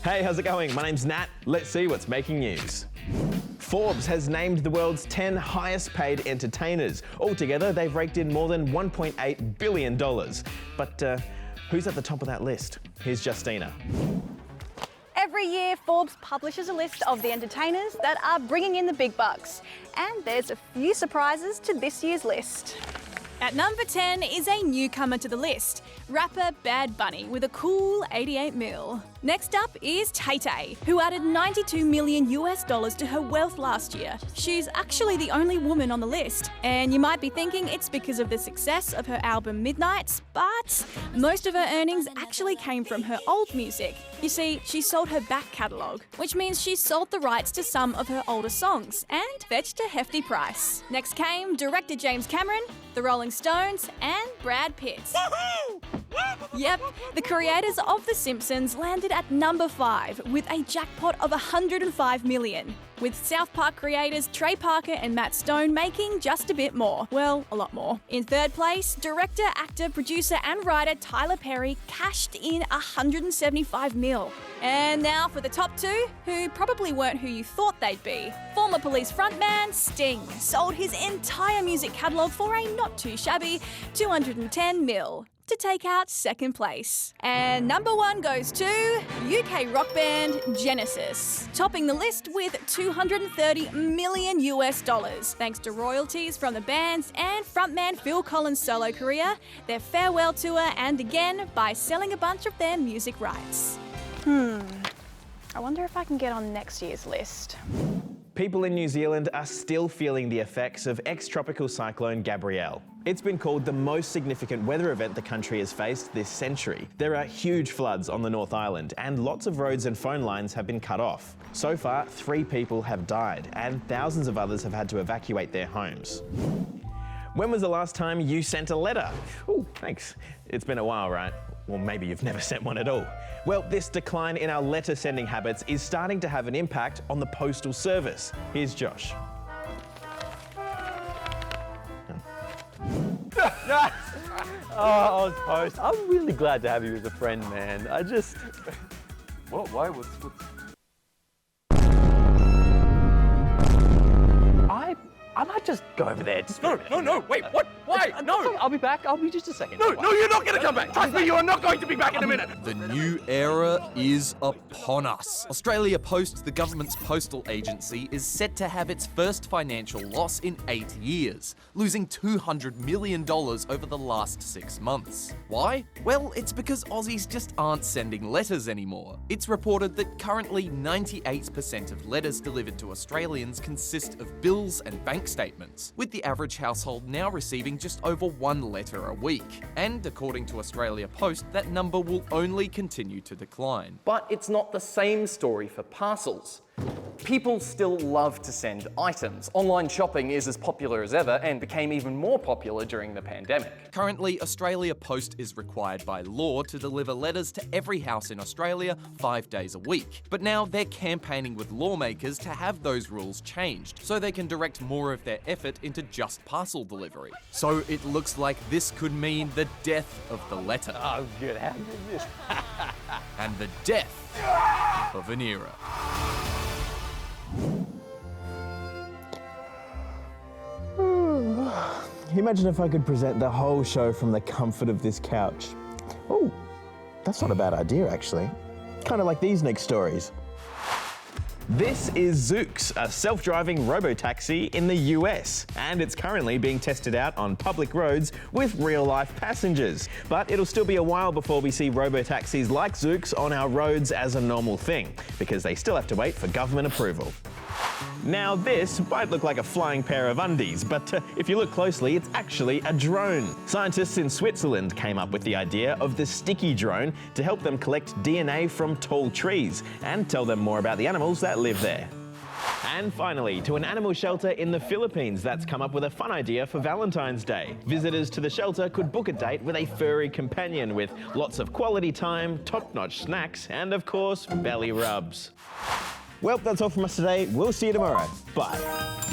Hey, how's it going? My name's Nat. Let's see what's making news. Forbes has named the world's 10 highest paid entertainers. Altogether, they've raked in more than $1.8 billion. But who's at the top of that list? Here's Justina. Every year, Forbes publishes a list of the entertainers that are bringing in the big bucks. And there's a few surprises to this year's list. At number 10 is a newcomer to the list, rapper Bad Bunny with a cool 88 mil. Next up is Tay-Tay, who added $92 million to her wealth last year. She's actually the only woman on the list, and you might be thinking it's because of the success of her album Midnights, but most of her earnings actually came from her old music. You see, she sold her back catalogue, which means she sold the rights to some of her older songs and fetched a hefty price. Next came director James Cameron, the Rolling Stones, and Brad Pitt. Yep, the creators of The Simpsons landed at number 5 with a jackpot of $105 million, with South Park creators Trey Parker and Matt Stone making just a bit more. Well, a lot more. In third place, director, actor, producer and writer Tyler Perry cashed in $175 mil. And now for the top 2, who probably weren't who you thought they'd be. Former Police frontman Sting sold his entire music catalogue for a not too shabby $210 mil. To take out second place. And number 1 goes to UK rock band Genesis, topping the list with $230 million thanks to royalties from the band's and frontman Phil Collins' solo career, their farewell tour, and again by selling a bunch of their music rights. I wonder if I can get on next year's list. People in New Zealand are still feeling the effects of ex-tropical cyclone Gabrielle. It's been called the most significant weather event the country has faced this century. There are huge floods on the North Island and lots of roads and phone lines have been cut off. So far, 3 people have died and thousands of others have had to evacuate their homes. When was the last time you sent a letter? Ooh, thanks. It's been a while, right? Or maybe you've never sent one at all. Well, this decline in our letter sending habits is starting to have an impact on the postal service. Here's Josh. Oh, Post. I'm really glad to have you as a friend, man. I just... What? Why? What's... I might just go over there. Just No, wait, what? Why? No! I'll be back. I'll be just a second. No, you're not going to come back! Trust me, you are not going to be back in a minute! The new era is upon us. Australia Post, the government's postal agency, is set to have its first financial loss in 8 years, losing $200 million over the last 6 months. Why? Well, it's because Aussies just aren't sending letters anymore. It's reported that currently 98% of letters delivered to Australians consist of bills and bank statements, with the average household now receiving just over 1 letter a week. And according to Australia Post, that number will only continue to decline. But it's not the same story for parcels. People still love to send items. Online shopping is as popular as ever and became even more popular during the pandemic. Currently, Australia Post is required by law to deliver letters to every house in Australia 5 days a week. But now they're campaigning with lawmakers to have those rules changed so they can direct more of their effort into just parcel delivery. So it looks like this could mean the death of the letter. Oh, good. How good is this? And the death of an era. Imagine if I could present the whole show from the comfort of this couch. Oh, that's not a bad idea, actually. Kind of like these next stories. This is Zoox, a self-driving robo-taxi in the US, and it's currently being tested out on public roads with real-life passengers. But it'll still be a while before we see robo-taxis like Zoox on our roads as a normal thing, because they still have to wait for government approval. Now this might look like a flying pair of undies, but if you look closely, it's actually a drone. Scientists in Switzerland came up with the idea of the sticky drone to help them collect DNA from tall trees and tell them more about the animals that live there. And finally, to an animal shelter in the Philippines that's come up with a fun idea for Valentine's Day. Visitors to the shelter could book a date with a furry companion with lots of quality time, top-notch snacks, and of course, belly rubs. Well, that's all from us today. We'll see you tomorrow. Bye.